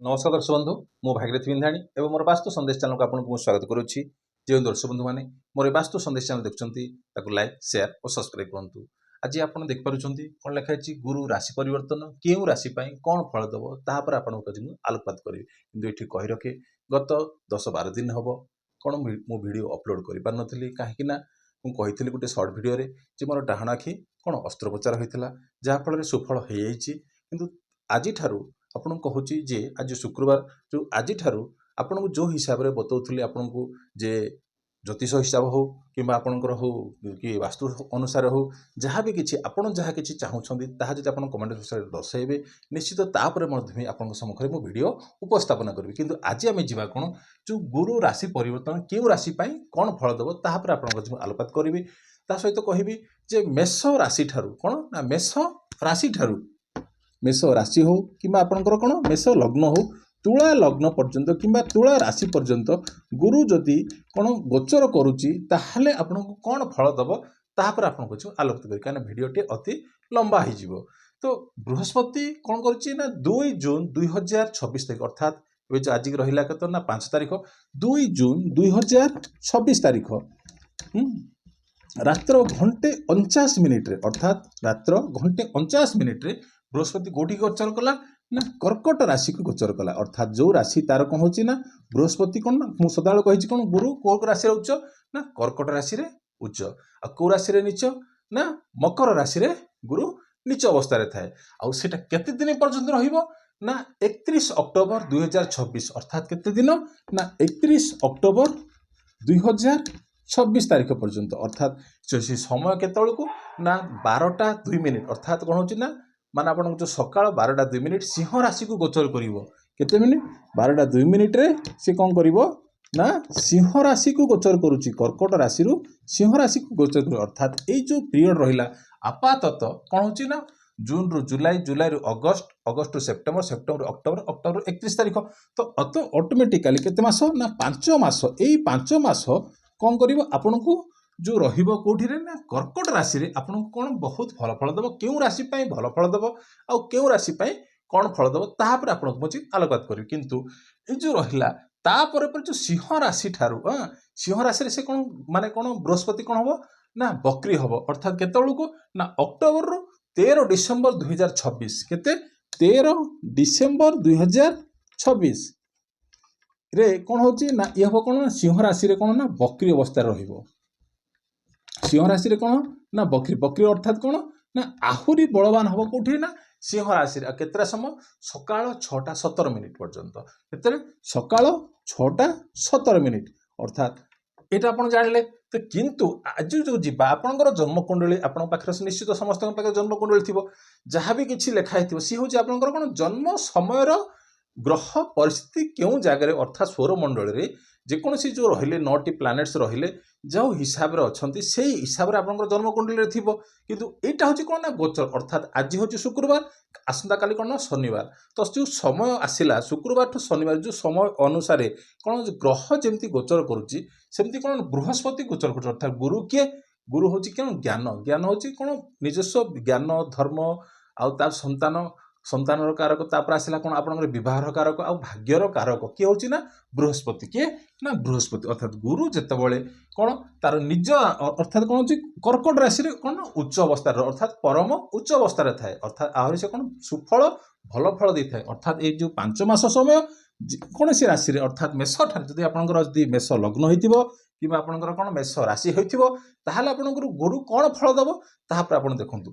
नमस्कार दर्शक बंधु मु भागीरथ बिंधाणी एवं मोर वास्तु संदेश चैनल को आपको स्वागत करुच्ची। जो दर्शक बंधु मैंने मोर वास्तु संदेश चैनल देखुं लाइक शेयर और सब्सक्राइब करूँ। आज आप देखिपुं कौन लिखाई गुरु राशि परिवर्तन क्यों राशि कौन फल दब तापर आपको आलोकपात करी कि ये कही रखे गत 10-12 दिन हम कौन मु वीडियो अपलोड कर पार नी कहीं मुझे गोटे सर्ट भिडियो जे मोर डाहाण आखि कौन अस्त्रोपचार होता जहाँफल सुफल हो कि आज आपन कहूँ जे आज शुक्रवार जो आज आपन जो हिसाब से बतौली आपन को जे ज्योतिष हिसाब हो कि आपणकर हो कि वास्तु अनुसार हो जहाँ भी किसी आपन जहाँ कि चाहूँगी ताकि आप कमेंट बक्स में दर्शाइबे निश्चित तापर आपण सम्मुखें मु वीडियो उपस्थापन करी। किंतु आज आम जा कौन जो गुरु राशि परिवर्तन क्यों राशि कौन फल दब तापर आप आलोकपात करी सहित कहबी जे मेष राशि ठारू कौन ना मेष राशि ठारू मेष राशि हो कि आपणकर कौन मेष लग्न हो तुला लग्न पर्यंत कि तुला राशि पर्यंत गुरु जदि कौन गोचर करुच्ची ताहले आपको कौन फल दब तापर आपको आलोकित करें भिडटे अति लंबा हो। तो बृहस्पति कौन कर 2 जून 2026 तारीख अर्थात जो आज रहा कत ना 5 तारीख 2 जून 2026 तारीख रात्र 1:49 अर्थात रात्र 1:49 बृहस्पति कोठी गोचर कला ना कर्कट राशि को गोचर कला अर्थात जो राशि तार कौन होची ना बृहस्पति कौन ना मुझे सदा कही कौन गुरु कौ राशि उच्च ना कर्कट राशि रे उच्च आ कौ राशि रे नीच ना मकर राशि रे गुरु नीच अवस्था थाए आउटा केते दिन पर्यंत रहिबो ना 31 अक्टोबर 2026 अर्थात केते दिन ना 31 अक्टोबर 2026 तारीख पर्यंत अर्थात समय केतलको ना 12:02 अर्थात कौन होची ना मान आप जो सकाल 12:02 सिंह राशि को गोचर करते मिनिट 12:02 रे से कौन कर ना सिंह राशि को गोचर करुच्ची कर्कट राशि सिंह राशि को गोचर कर अर्थात ये जो पीरियड रहा आपातत कौन हो ना जून रु जुलाई जुलाई रु अगस्त अगस्त रु सेप्टेम्बर सेप्टेम्बर अक्टोबर अक्टोबर 31 तारीख तो ऑटोमेटिकली केते मास ना 5 मास यही 5 मास कौन कर आपन को जो रोटी ना कर्कट राशि रे आपन कौन बहुत भल फल दब क्यों राशि भल फल दब आउ क्यों राशि कौन फल दब तापर आपको मुझे आलोकपात करी। किंतु ये जो रहा तापर जो सिंह राशि ठारू सिंह राशि से कौन माने कौन बृहस्पति कौन हम ना बक्री हम अर्थात केतलको ना अक्टोबर रु 13 डिसेम्बर 2026 केते 13 डिसेम्बर 2026 रे कौन होची ना ये हम कौन सिंह राशि रे कौन ना बक्री अवस्था रहिबो सिंह राशि रे कौन ना बक्री बक्री अर्थात कौन ना आहुरी बलवान हम कौटी ना सिंह राशि केतरा समय सकाळ 6:17 पर्यंत केतरे सकाळ 6:17 अर्थात ये आप जानले। तो किंतु आज जो जीवा आपंकर जन्मकुंडली आपण पाखे निश्चित समस्त जन्मकुंडली थी जहाँ भी किसी लिखाई थी सी हूँ आपंकर कौन जन्म समय ग्रह परिस्थिति क्यों जगह अर्थात सौरमंडल में जेकोसी जो रहिले 9टी प्लानेट्स रहिले जो हिसाब से अच्छा से हिसाब से आप जन्मकुंडली थी किंतु यहाँ हूँ कौन ना गोचर अर्थात आज हूँ शुक्रवार आसंता काली कौन ना शनिवार तो जो समय आसला शुक्रवार ठू शनिवार जो समय अनुसार कौन ग्रह जमी गोचर करुच्ची सेमती कौन बृहस्पति गोचर कर अर्थात गुरु किए गुरु हूँ कौन ज्ञान ज्ञान हूँ कौन निजस्व ज्ञान धर्म आउ संतान संतानर कारक तापर आसला कौन आप बहर कारक आ भाग्यर कारक किए हूँ ना बृहस्पति किए ना बृहस्पति अर्थात गुरु जितेबाला कौन तार निज अर्थात कौन हो कर्कट राशि कौन उच्च अवस्था अर्थात परम उच्च अवस्था थाए अर्थात आहरी से कौन सुफल भल फल दे थाए अर्थात ये जो 5 मास समय कौन सी राशि अर्थात मेष ठार जब आप मेष लग्न हो कि आपंकर कौन मेष राशि हो आपंकर गुरु कौन फल दब तापर आप देखूँ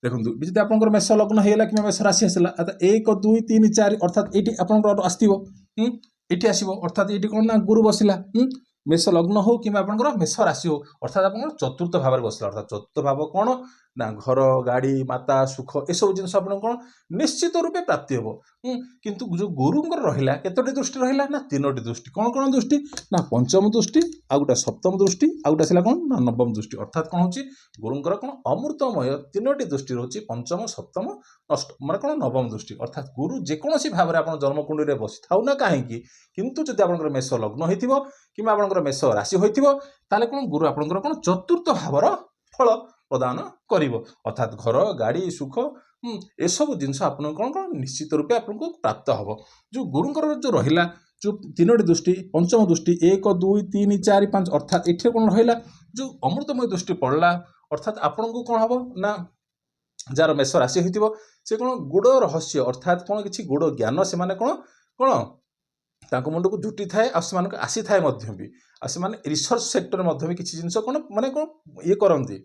देखो जी आप मेष लग्न होगा कि मेष राशि आसला 1 2 3 4 अर्थात ये आप आसो ये आसो अर्थात ये कौन ना गुरु बसला मेष लग्न हो कि मेष राशि हो अर्थात आप चतुर्थ भाव में बसला अर्थात चतुर्थ भाव कौन ना घर गाड़ी माता सुख एसबू जिन कौन निश्चित रूपे प्राप्ति हम किंतु जो गुरुंर रहा केतोटी दृष्टि रहा ना 3टी दृष्टि कौन कौन दृष्टि ना पंचम दृष्टि आ गोटे सप्तम दृष्टि आ गोटे आसला कौन ना नवम दृष्टि अर्थात कौन हो गुरुंर कौन अमृतमय 3टी दृष्टि रोचे पंचम सप्तम अष्टम मैं कौन नवम दृष्टि अर्थात गुरु जेकोसी भाव में आप जन्मकुंडी में बसी था ना कहीं किंतु जब आप मेष लग्न हो कि आप मेष राशि होता कौन गुरु आपंकर कौन चतुर्थ भावर फल प्रदान करिवो अर्थात घर गाड़ी सुख एसबू जिनस आप कौन कौन निश्चित रूपे आपको प्राप्त हम जो गुरुंकर जो रहा जो तीनोटी दृष्टि पंचम दृष्टि 1 2 3 4 5 अर्थात ये कौन रहा जो अमृतमय दृष्टि पड़ला अर्थात आपन को कौन हम ना जार मेष राशि हो से कौन गुड़ रहस्य अर्थात कौन किसी गुड़ ज्ञान से कौन कौन मुंड को जुटी थाए आसी थाए भी रिसर्च सेक्टर भी किसी जिन कौन माने कौन ये करती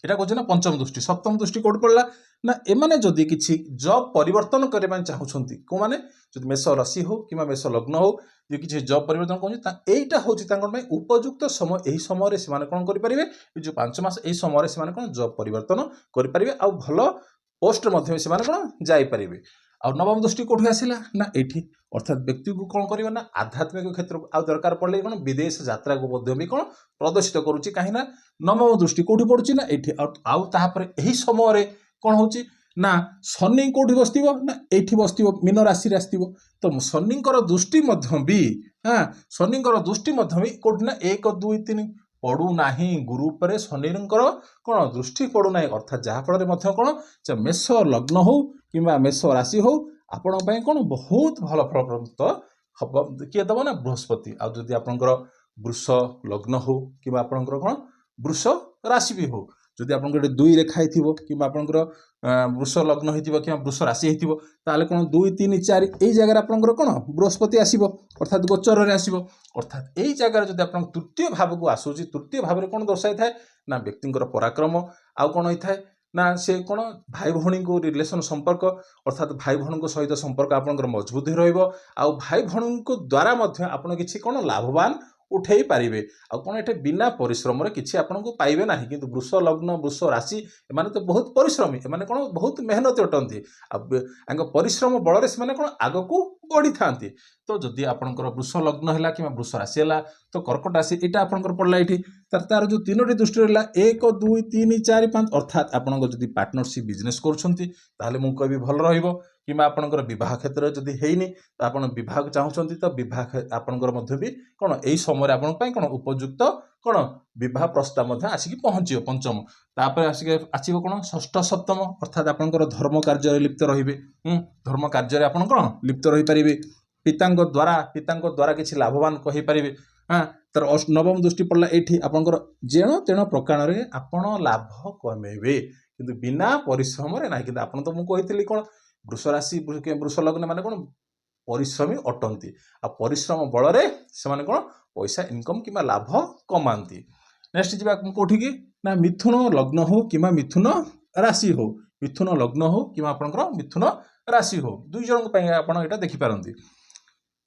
এটা কହୁছে না পঞ্চম দৃষ্টি সপ্তম দৃষ্টি কোড পড়লা না এমানে যদি কিছু জব পরিবর্তন করিবা চাহুଛନ୍ତି কোমানে যদি মেষ রাশি হো কিংবা মেষ লগ্ন হো যে কিছু জব পরিবর্তন করছে এইটা হচ্ছে তাঙ্কর ପାଇଁ উপযুক্ত সময় এই সময়রে সেমানে কোন করি পারিবে এই যে 5 মাস এই সময়রে সেমানে কোন জব পরিবর্তন করি পারিবে আর ভালো পোস্ট মধ্যে সেমানে কোন যাই পারিবে আর নবম দৃষ্টি কোঠি আসিলা না এইটি अर्थात व्यक्ति को कौन कर आध्यात्मिक क्षेत्र आ दरकार पड़े कौन विदेश यात्रा को भी कौन प्रदर्शित करुच्ची कहीं नवम दृष्टि कौटी पड़ुची ना ये यही समय कौन हो ना शनि कौटी बस ना ये बस मीन राशि आसो तो शनिकर दृष्टि भी हाँ शनिकर दृष्टि भी कौटी ना 1 2 3 पड़ूना गुरु पर शनिकर कौन दृष्टि पड़ूना अर्थात जहाँफल कौन मेष लग्न हो कि मेष राशि हो आपण कौन बहुत भल फल प्राप्त हम किए दब ना बृहस्पति आदि आपंकर वृष लग्न हो कि आपंकर कौन वृष राशि भी हो जदि आप 2 रेखाई थी कि आपंकर वृष लग्न हो कि वृष राशि होता कौन 2 3 4 यही जगह आपंकर कौन बृहस्पति आसो अर्थात गोचर आसो अर्थात यही जगह जब आप तृतीय भाव को आसूँ तृतीय भाव में कौन दर्शाई थाए ना व्यक्ति पराक्रम आउ कौन होता है ना से कौन भाई भौणी को रिलेशन संपर्क अर्थात भाई भौणी को सहित संपर्क आपंकर मजबूत रहिबो आ भाई भौणी को द्वारा मध्य आपण किछि कौन लाभवान उठे पारे आ कौन ये बिना परिश्रम किसी आपन को पाइबे ना किंतु वृष लग्न वृष राशि एमाने तो बहुत परिश्रमी एमाने कौन बहुत मेहनत अटंती परिश्रम बल से कौन आग को बढ़ी था तो जदि आपंकर वृष लग्न है कि वृष राशि है तो कर्कट राशि यहाँ आपंकर पड़ला ये तार जो 3टी दृष्टि रहा 1 2 3 4 5 अर्थात आपण जदि पार्टनरशिप बिजनेस करुँच मुझे कहबी भल रहिबो कि आपंकर बह क्षेत्र जदि हैनी तो आप बह चाहूँगी तो बह आपंकर भी कौन यही समय आपण कौन उपयुक्त कौन बह प्रस्ताव आसिक पहुँच पंचम तापर आसिक आसो कौन षष्ठ सप्तम अर्थात आपंकर धर्म कार्य लिप्त रे धर्म कार्य आप कौन लिप्त रही पारे पिता द्वारा किसी लाभवान कही पारे हाँ तर नवम दृष्टि पड़ला ये आपंकर जेण तेण प्रकार आपण लाभ कमेबे किंतु बिना परिश्रम ना कि आप तो मुझे कौन वृष राशि वृष लग्न माने कौन परिश्रमी अटंती आ परिश्रम बल से कौन पैसा इनकम कि लाभ कमाती नेक्स्ट जी कौटी की ना मिथुन लग्न हो कि मिथुन राशि हो मिथुन लग्न हो कि आपंकर मिथुन राशि हो दुई जन आप देखिपारती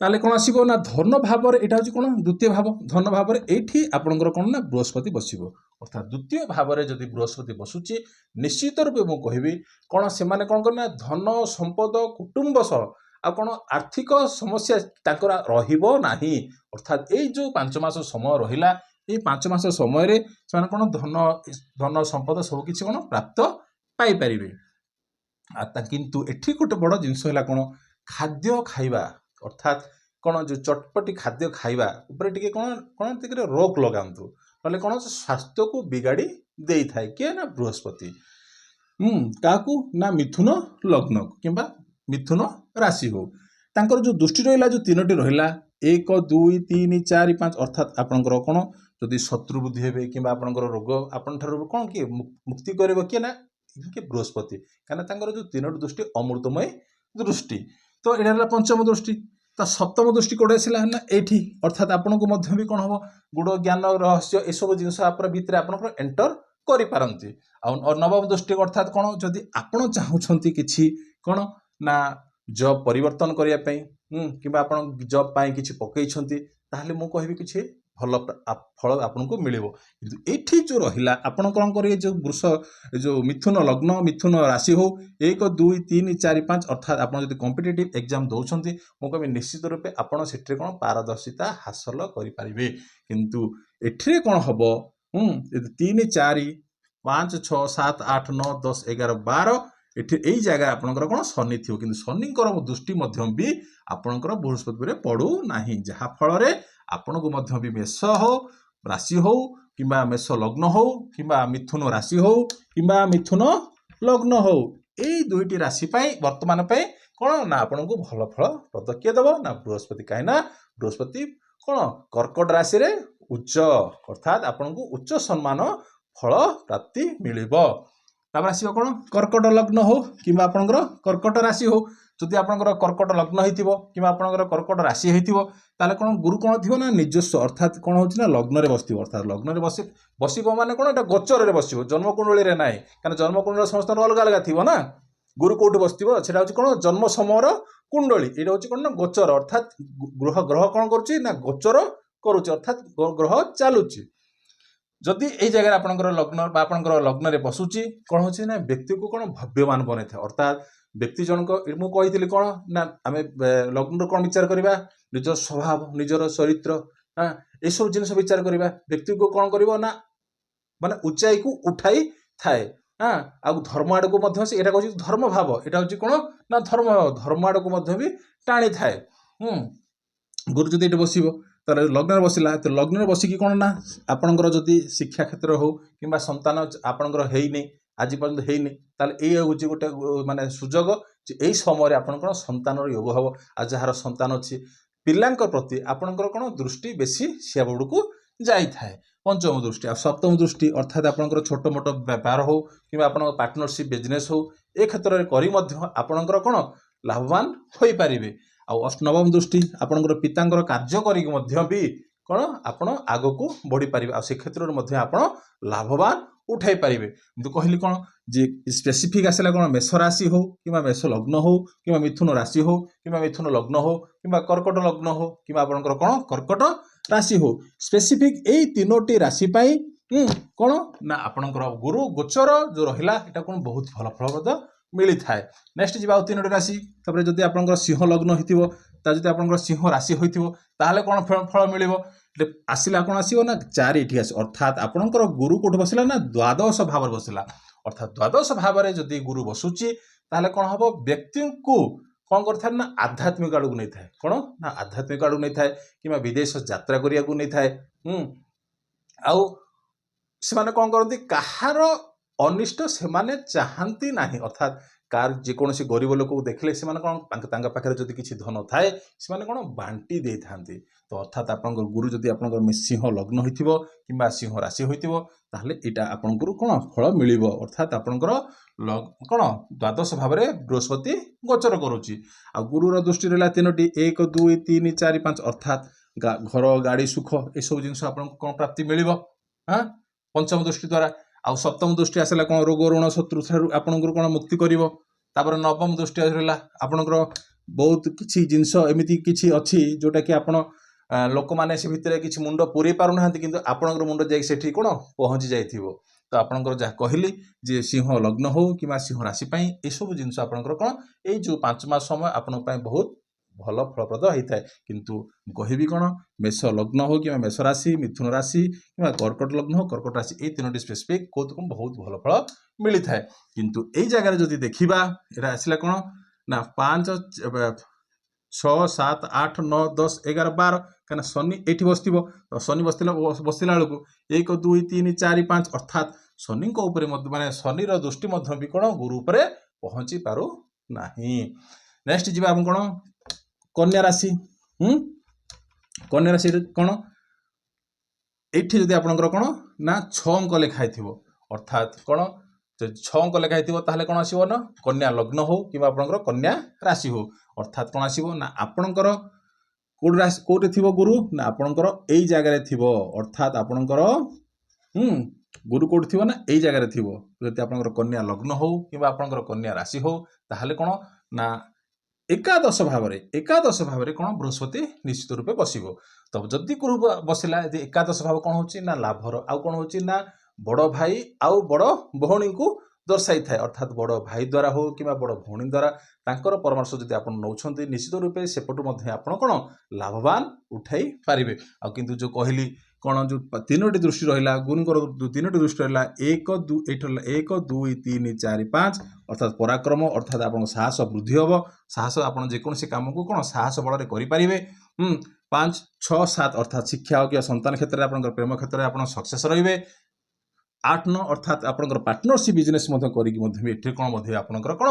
ताले कौन आसो ना धन भाव यहाँ हूँ कौन द्वितीय भाव धन भाव ये आपंकर कौन ना बृहस्पति बसो अर्थात द्वितीय भाव में जब बृहस्पति बसुची निश्चित रूपे मुझे कहबी कौन से कौन करना धन संपद कुटुंब सह आ कौन आर्थिक समस्या रहिबो नाही अर्थात ये जो 5 मास समय रहिला ये 5 मास समय से कौन धन संपद सब किसी कौन प्राप्त पाई पारिबे किंतु एठी गोटे बड़ जिनस है कौन खाद्य खाइबा अर्थात कौन जो चटपटी खाद्य खाइबा ऊपर टिके कौन कौन टिके रोक लगांतु नले कौन स्वास्थ्य को बिगाड़ी दे थाए किए ना बृहस्पति काकू ना मिथुन लग्न किंबा मिथुन राशि हो तांकर जो दृष्टि रहिला जो 3टी रहिला 1 2 3 4 5 अर्थात आपनकर कौन जदि शत्रु बुद्धि हेबे किंबा आपनकर रोग आपन ठार कौन किए मुक्ति करेबो किए ना कि बृहस्पति काना तांकर जो 3टी दृष्टि अमृतमय दृष्टि तो यहाँ पंचम दृष्टि तो सप्तम दृष्टि कौटे आसला ना ये अर्थात आपण को भी कौन हम गुड़ ज्ञान रहस्य ये सब जिन भितर आप एंटर करपारती और नवम दृष्टि अर्थात कौन जदि आपण चाहूँगी किसी कौन ना जॉब परिवर्तन करने कि जॉब पाई किसी पकई ताहले मु कहबी किसी भल फल आपको मिल ये जो रहा आपण कौन करेंगे जो वृष जो मिथुन लग्न मिथुन राशि हो 1 2 3 4 5 अर्थात आप जो कॉम्पिटिटिव एग्जाम दौरान मुझे कहबी निश्चित रूपे आपड़ से कौन पारदर्शिता हासिल करें किंतु एठे कौन हम 3 4 5 6 7 8 9 10 11 12 यही जगह आपंकर कौन शनि थी कि शनिकर दृष्टि भी आपंकर बृहस्पति पड़ू ना जहाँफल आपण को भी मेष हो राशि हो कि मेष लग्न हो कि मिथुन राशि हो कि मिथुन ଲଗ୍ନ ହଉ ଏଇ ଦୁଇଟି ରାଶି ପାଇଁ ବର୍ତ୍ତମାନ ପାଇଁ କ'ଣ ନା ଆପଣଙ୍କୁ ଭଲ ଫଳ ପ୍ରଦ କିଏ ଦେବ ନା ବୃହସ୍ପତି। କାହିଁକି ନା ବୃହସ୍ପତି କ'ଣ କର୍କଟ ରାଶିରେ ଉଚ୍ଚ ଅର୍ଥାତ୍ ଆପଣଙ୍କୁ ଉଚ୍ଚ ସମ୍ମାନ ଫଳ ପ୍ରାପ୍ତି ମିଳିବ। ତାପରେ ଆସିବ କ'ଣ କର୍କଟ ଲଗ୍ନ ହଉ କିମ୍ବା ଆପଣଙ୍କର କର୍କଟ ରାଶି ହଉ। ଯଦି ଆପଣଙ୍କର କର୍କଟ ଲଗ୍ନ ହେଇଥିବ କିମ୍ବା ଆପଣଙ୍କର କର୍କଟ ରାଶି ହେଇଥିବ ତାହେଲେ କ'ଣ ଗୁରୁ କ'ଣ ଥିବ ନା ନିଜସ୍ୱ ଅର୍ଥାତ୍ କ'ଣ ହେଉଛି ନା ଲଗ୍ନରେ ବସିଥିବ। ଅର୍ଥାତ୍ ଲଗ୍ନରେ ବସିବ ମାନେ କ'ଣ ଏଇଟା ଗୋଚରରେ ବସିବ, ଜନ୍ମକୁଣ୍ଡଳୀରେ ନାହିଁ। କାରଣ ଜନ୍ମକୁଣ୍ଡଳୀ ସମସ୍ତଙ୍କର ଅଲଗା ଅଲଗା ଥିବ ନା। ଗୁରୁ କୋଉଠି ବସିଥିବ ସେଟା ହେଉଛି କ'ଣ ଜନ୍ମ ସମୟର କୁଣ୍ଡଳୀ। ଏଇଟା ହେଉଛି କ'ଣ ନା ଗୋଚର ଅର୍ଥାତ୍ ଗ୍ରହ କ'ଣ କରୁଛି ନା ଗୋଚର କରୁଛି ଅର୍ଥାତ୍ ଗ୍ରହ ଚାଲୁଛି। ଯଦି ଏଇ ଜାଗାରେ ଆପଣଙ୍କର ଲଗ୍ନ ବା ଆପଣଙ୍କର ଲଗ୍ନରେ ବସୁଛି କ'ଣ ହେଉଛି ନା ବ୍ୟକ୍ତିକୁ କ'ଣ ଭବ୍ୟମାନ ବନେଇଥାଏ। ଅର୍ଥାତ୍ ବ୍ୟକ୍ତି ଜଣକ ମୁଁ କହିଥିଲି କ'ଣ ନା ଆମେ ଲଗ୍ନରୁ କ'ଣ ବିଚାର କରିବା ନିଜ ସ୍ୱଭାବ ନିଜର ଚରିତ୍ର ଏସବୁ ଜିନିଷ ବିଚାର କରିବା। ବ୍ୟକ୍ତିକୁ କ'ଣ କରିବ ନା ମାନେ ଉଚ୍ଚାଇକୁ ଉଠାଇ ଥାଏ ଆଉ ଧର୍ମ ଆଡ଼କୁ ମଧ୍ୟ ସେ ଏଇଟା କହୁଛି ଧର୍ମ ଭାବ। ଏଇଟା ହେଉଛି କ'ଣ ନା ଧର୍ମ ଭାବ ଧର୍ମ ଆଡ଼କୁ ମଧ୍ୟ ବି ଟାଣିଥାଏ। ଗୁରୁ ଯଦି ଏଠି ବସିବ ତାହେଲେ ଲଗ୍ନରେ ବସିଲା ତ ଲଗ୍ନରେ ବସିକି କ'ଣ ନା ଆପଣଙ୍କର ଯଦି ଶିକ୍ଷା କ୍ଷେତ୍ର ହଉ କିମ୍ବା ସନ୍ତାନ ଆପଣଙ୍କର ହେଇନି ଆଜି ପର୍ଯ୍ୟନ୍ତ ହେଇନି ତାହେଲେ ଏଇ ହେଉଛି ଗୋଟେ ମାନେ ସୁଯୋଗ ଯେ ଏଇ ସମୟରେ ଆପଣ କ'ଣ ସନ୍ତାନର ଯୋଗ ହେବ। ଆଉ ଯାହାର ସନ୍ତାନ ଅଛି ପିଲାଙ୍କ ପ୍ରତି ଆପଣଙ୍କର କ'ଣ ଦୃଷ୍ଟି ବେଶୀ ସେ ବେଳକୁ ଯାଇଥାଏ। ପଞ୍ଚମ ଦୃଷ୍ଟି ଆଉ ସପ୍ତମ ଦୃଷ୍ଟି ଅର୍ଥାତ୍ ଆପଣଙ୍କର ଛୋଟ ମୋଟ ବେପାର ହଉ କିମ୍ବା ଆପଣଙ୍କ ପାର୍ଟନରସିପ୍ ବିଜନେସ୍ ହଉ ଏ କ୍ଷେତ୍ରରେ କରି ମଧ୍ୟ ଆପଣଙ୍କର କ'ଣ ଲାଭବାନ ହୋଇପାରିବେ। ଆଉ ନବମ ଦୃଷ୍ଟି ଆପଣଙ୍କର ପିତାଙ୍କର କାର୍ଯ୍ୟ କରିକି ମଧ୍ୟ ବି କ'ଣ ଆପଣ ଆଗକୁ ବଢ଼ିପାରିବେ ଆଉ ସେ କ୍ଷେତ୍ରରେ ମଧ୍ୟ ଆପଣ ଲାଭବାନ ଉଠାଇ ପାରିବେ। ମୁଁ କହିଲି କ'ଣ ଯେ ସ୍ପେସିଫିକ୍ ଆସିଲା କ'ଣ ମେଷ ରାଶି ହଉ କିମ୍ବା ମେଷ ଲଗ୍ନ ହଉ କିମ୍ବା ମିଥୁନ ରାଶି ହଉ କିମ୍ବା ମିଥୁନ ଲଗ୍ନ ହଉ କିମ୍ବା କର୍କଟ ଲଗ୍ନ ହଉ କିମ୍ବା ଆପଣଙ୍କର କ'ଣ କର୍କଟ ରାଶି ହଉ ସ୍ପେସିଫିକ୍ ଏଇ ତିନୋଟି ରାଶି ପାଇଁ କ'ଣ ନା ଆପଣଙ୍କର ଗୁରୁ ଗୋଚର ଯେଉଁ ରହିଲା ଏଇଟା କ'ଣ ବହୁତ ଭଲ ଫଳପ୍ରଦ ମିଳିଥାଏ। ନେକ୍ସଟ ଯିବା ଆଉ ତିନୋଟି ରାଶି। ତାପରେ ଯଦି ଆପଣଙ୍କର ସିଂହ ଲଗ୍ନ ହେଇଥିବ ତା ଯଦି ଆପଣଙ୍କର ସିଂହ ରାଶି ହୋଇଥିବ ତାହେଲେ କ'ଣ ଫଳ ମିଳିବ ଆସିଲା କ'ଣ ଆସିବ ନା 4 ଏଠି ଆସିବ। ଅର୍ଥାତ୍ ଆପଣଙ୍କର ଗୁରୁ କୋଉଠି ବସିଲା ନା ଦ୍ୱାଦଶ ଭାବରେ ବସିଲା। ଅର୍ଥାତ୍ ଦ୍ୱାଦଶ ଭାବରେ ଯଦି ଗୁରୁ ବସୁଛି ତାହେଲେ କ'ଣ ହବ ବ୍ୟକ୍ତିଙ୍କୁ କ'ଣ କରିଥାଏ ନା ଆଧ୍ୟାତ୍ମିକ ଆଡ଼କୁ ନେଇଥାଏ। କ'ଣ ନା ଆଧ୍ୟାତ୍ମିକ ଆଡ଼କୁ ନେଇଥାଏ କିମ୍ବା ବିଦେଶ ଯାତ୍ରା କରିବାକୁ ନେଇଥାଏ। ଆଉ ସେମାନେ କ'ଣ କରନ୍ତି କାହାର ଅନିଷ୍ଟ ସେମାନେ ଚାହାନ୍ତି ନାହିଁ। ଅର୍ଥାତ୍ କାହାର ଯେକୌଣସି ଗରିବ ଲୋକକୁ ଦେଖିଲେ ସେମାନେ କ'ଣ ତାଙ୍କ ପାଖରେ ଯଦି କିଛି ଧନ ଥାଏ ସେମାନେ କ'ଣ ବାଣ୍ଟି ଦେଇଥାନ୍ତି। ତ ଅର୍ଥାତ୍ ଆପଣଙ୍କର ଗୁରୁ ଯଦି ଆପଣଙ୍କର ସିଂହ ଲଗ୍ନ ହୋଇଥିବ କିମ୍ବା ସିଂହ ରାଶି ହୋଇଥିବ ତାହେଲେ ଏଇଟା ଆପଣଙ୍କର କ'ଣ ଫଳ ମିଳିବ। ଅର୍ଥାତ୍ ଆପଣଙ୍କର କ'ଣ ଦ୍ୱାଦଶ ଭାବରେ ବୃହସ୍ପତି ଗୋଚର କରୁଛି। ଆଉ ଗୁରୁର ଦୃଷ୍ଟି ରହିଲା ତିନୋଟି 1 2 3 4 5 ଅର୍ଥାତ୍ ଘର ଗାଡ଼ି ସୁଖ ଏସବୁ ଜିନିଷ ଆପଣଙ୍କୁ କ'ଣ ପ୍ରାପ୍ତି ମିଳିବ ପଞ୍ଚମ ଦୃଷ୍ଟି ଦ୍ୱାରା। ଆଉ ସପ୍ତମ ଦୃଷ୍ଟି ଆସିଲା କ'ଣ ରୋଗ ଋଣ ଶତ୍ରୁ ଠାରୁ ଆପଣଙ୍କର କ'ଣ ମୁକ୍ତି କରିବ। ତାପରେ ନବମ ଦୃଷ୍ଟି ରହିଲା ଆପଣଙ୍କର ବହୁତ କିଛି ଜିନିଷ ଏମିତି କିଛି ଅଛି ଯେଉଁଟାକି ଆପଣ ଲୋକମାନେ ସେ ଭିତରେ କିଛି ମୁଣ୍ଡ ପୁରେଇ ପାରୁନାହାନ୍ତି କିନ୍ତୁ ଆପଣଙ୍କର ମୁଣ୍ଡ ଯାଇକି ସେଠି କ'ଣ ପହଞ୍ଚି ଯାଇଥିବ। ତ ଆପଣଙ୍କର ଯାହା କହିଲି ଯେ ସିଂହ ଲଗ୍ନ ହଉ କିମ୍ବା ସିଂହ ରାଶି ପାଇଁ ଏସବୁ ଜିନିଷ ଆପଣଙ୍କର କ'ଣ ଏଇ ଯେଉଁ 5 ମାସ ସମୟ ଆପଣଙ୍କ ପାଇଁ ବହୁତ ଭଲ ଫଳପ୍ରଦ ହେଇଥାଏ। କିନ୍ତୁ କହିବି କ'ଣ ମେଷ ଲଗ୍ନ ହଉ କିମ୍ବା ମେଷ ରାଶି ମିଥୁନ ରାଶି କିମ୍ବା କର୍କଟ ଲଗ୍ନ ହଉ କର୍କଟ ରାଶି ଏଇ ତିନୋଟି ସ୍ପେସିଫିକ୍ କୋଉଥିକୁ ବହୁତ ଭଲ ଫଳ ମିଳିଥାଏ। କିନ୍ତୁ ଏଇ ଜାଗାରେ ଯଦି ଦେଖିବା ଏଇଟା ଆସିଲା କ'ଣ ନା 5 6 7 8 9 10 11 12 କାହିଁକିନା ଶନି ଏଇଠି ବସିଥିବ ତ ଶନି ବସିଲା ବେଳକୁ 1 2 3 4 5 ଅର୍ଥାତ୍ ଶନିଙ୍କ ଉପରେ ମଧ୍ୟ ମାନେ ଶନିର ଦୃଷ୍ଟି ମଧ୍ୟ ବି କ'ଣ ଗୁରୁ ଉପରେ ପହଞ୍ଚି ପାରୁନାହିଁ। ନେକ୍ସଟ ଯିବା ଆମେ କ'ଣ କନ୍ୟା ରାଶି। କନ୍ୟା ରାଶିରେ କ'ଣ ଏଇଠି ଯଦି ଆପଣଙ୍କର କ'ଣ ନା 6 ଅଙ୍କ ଲେଖା ହେଇଥିବ ଅର୍ଥାତ୍ କ'ଣ 6 ଅଙ୍କ ଲେଖା ହେଇଥିବ ତାହେଲେ କ'ଣ ଆସିବ ନା କନ୍ୟା ଲଗ୍ନ ହଉ କିମ୍ବା ଆପଣଙ୍କର କନ୍ୟା ରାଶି ହଉ। ଅର୍ଥାତ୍ କ'ଣ ଆସିବ ନା ଆପଣଙ୍କର କୋଉଠି ଥିବ ଗୁରୁ ନା ଆପଣଙ୍କର ଏଇ ଜାଗାରେ ଥିବ। ଅର୍ଥାତ୍ ଆପଣଙ୍କର ଗୁରୁ କୋଉଠି ଥିବ ନା ଏଇ ଜାଗାରେ ଥିବ। ଯଦି ଆପଣଙ୍କର କନ୍ୟା ଲଗ୍ନ ହଉ କିମ୍ବା ଆପଣଙ୍କର କନ୍ୟା ରାଶି ହଉ ତାହେଲେ କ'ଣ ନା ଏକାଦଶ ଭାବରେ କ'ଣ ବୃହସ୍ପତି ନିଶ୍ଚିତ ରୂପେ ବସିବ। ତ ଯଦି ଗୁରୁ ବସିଲା ଯଦି ଏକାଦଶ ଭାବ କ'ଣ ହେଉଛି ନା ଲାଭର ଆଉ କ'ଣ ହେଉଛି ନା ବଡ଼ ଭାଇ ଆଉ ବଡ଼ ଭଉଣୀଙ୍କୁ ଦର୍ଶାଇଥାଏ। ଅର୍ଥାତ୍ ବଡ଼ ଭାଇ ଦ୍ୱାରା ହଉ କିମ୍ବା ବଡ଼ ଭଉଣୀ ଦ୍ୱାରା ତାଙ୍କର ପରାମର୍ଶ ଯଦି ଆପଣ ନେଉଛନ୍ତି ନିଶ୍ଚିତ ରୂପେ ସେପଟୁ ମଧ୍ୟ ଆପଣ କ'ଣ ଲାଭବାନ ଉଠାଇ ପାରିବେ। ଆଉ କିନ୍ତୁ ଯେଉଁ କହିଲି କ'ଣ ଯେଉଁ ତିନୋଟି ଦୃଷ୍ଟି ରହିଲା ଗୁରୁଙ୍କର ତିନୋଟି ଦୃଷ୍ଟି ରହିଲା 1 2 ଏଇଠି ରହିଲା 1 2 3 4 5 ଅର୍ଥାତ୍ ପରାକ୍ରମ ଅର୍ଥାତ୍ ଆପଣଙ୍କ ସାହସ ବୃଦ୍ଧି ହେବ। ସାହସ ଆପଣ ଯେକୌଣସି କାମକୁ କ'ଣ ସାହସ ବଳରେ କରିପାରିବେ। 5 6 7 ଅର୍ଥାତ୍ ଶିକ୍ଷା ହଉ କିମ୍ବା ସନ୍ତାନ କ୍ଷେତ୍ରରେ ଆପଣଙ୍କର ପ୍ରେମ କ୍ଷେତ୍ରରେ ଆପଣ ସକ୍ସେସ୍ ରହିବେ। 8 9 अर्थात आपनकर पार्टनरशिप बिजनेस मध्य करिक मध्य भी एठी कोन मध्य आपनकर कोन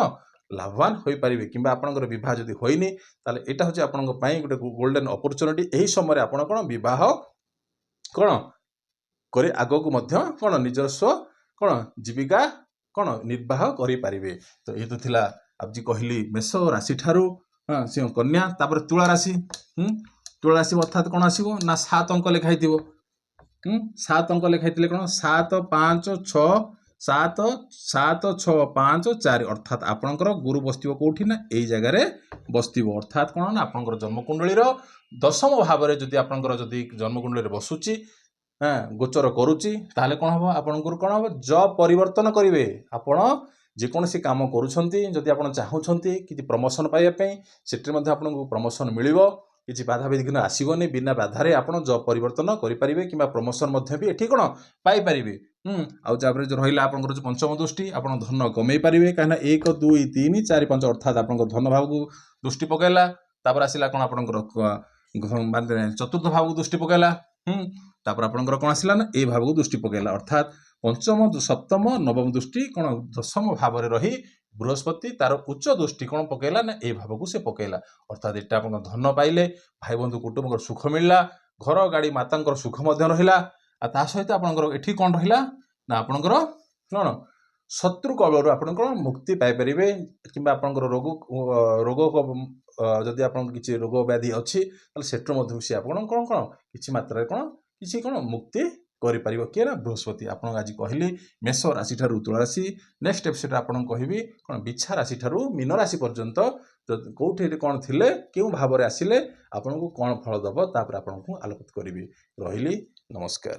लाभवान होई परिबे किंबा आपनकर विवाह जदि होइनी ताले एटा होची आपनकर पई गुटे गोल्डन अपॉर्चुनिटी एही समय आपन कोन विवाह कोन करे आगो को मध्य कोन निजर स्व कोन जीविका कोन निर्वाह करि परिबे। तो ए तो थिला अब जी कहली मेष राशि ठारू हां सिंह कन्या तापर तुला राशि तुला राशि अर्थात कोन आसीबो ना 7 अंक लिखाइ दिबो 7 अंक लिखाइले कोन 7 5 6 7 7 6 5 4 अर्थात आपनकर गुरु बस्तिबो कोठी ना एई जगह रे बस्तिबो अर्थात कोन ना आपनकर जन्म कुंडली रो दशम भाव रे जदि आपनकर जदि जन्म कुंडली रे बसुची हां गोचर करूची ताले कोन हबो आपनकर कोन हबो जॉब परिवर्तन करिवे आपण जे कोनसी काम करूछंती जदि आपण चाहूछंती कि प्रमोशन पाइबा पई सेट्री मध्ये आपनको प्रमोशन मिलिबो किछि बाधा विघ्न आसीबोनी बिना बाधारे आपण जॉब परिवर्तन करि परिबे किबा प्रमोशन मध्ये भी एठी कोन पाई परिबे आउ जाबरे जो रहिला आपनकर जो पंचम दृष्टि आपण धन कमेई परिबे काना 1 2 3 4 5 अर्थात आपनकर धन भाव को दृष्टि पकेला तापर आसिला कोन आपनकर माने चतुर्थ भाव को दृष्टि पकेला तापर आपनकर कोन आसिला ना ए भाव को दृष्टि पकेला अर्थात पंचम सप्तम नवम दृष्टि कोन दशम भाव रे रही बृहस्पति तार उच्च दृष्टि कोन पकेला ना ए भाव को से पकेला अर्थात एटा आपन धन पाइले भाई बंधु कुटुंब सुख मिलला घर गाड़ी मातांकर सुख मध्य रहिला आ ता सहित आपनकर एठी कोन रहिला ना आपनकर कोन शत्रु कबलरू आपनकर मुक्ति पाई परिबे किबा आपनकर रोग जदि आपन किछि रोग व्याधि अछि त सेट्रो मध्य से आपन कोन कोन किछि मात्रा कोन किछि कोन मुक्ति करि परिबो के ना बृहस्पति आपन आज कहली मेष राशि ठारू तुला राशि नेक्स्ट एपिसोड आपन कहबी कोन बिच्छा राशि ठारू मीन राशि पर्यंत कोठी कोन थिले केउ भाव रे आसिले आपन को कोन फल दबो तापर आपन को आलोकित करबी रहिली नमस्कार।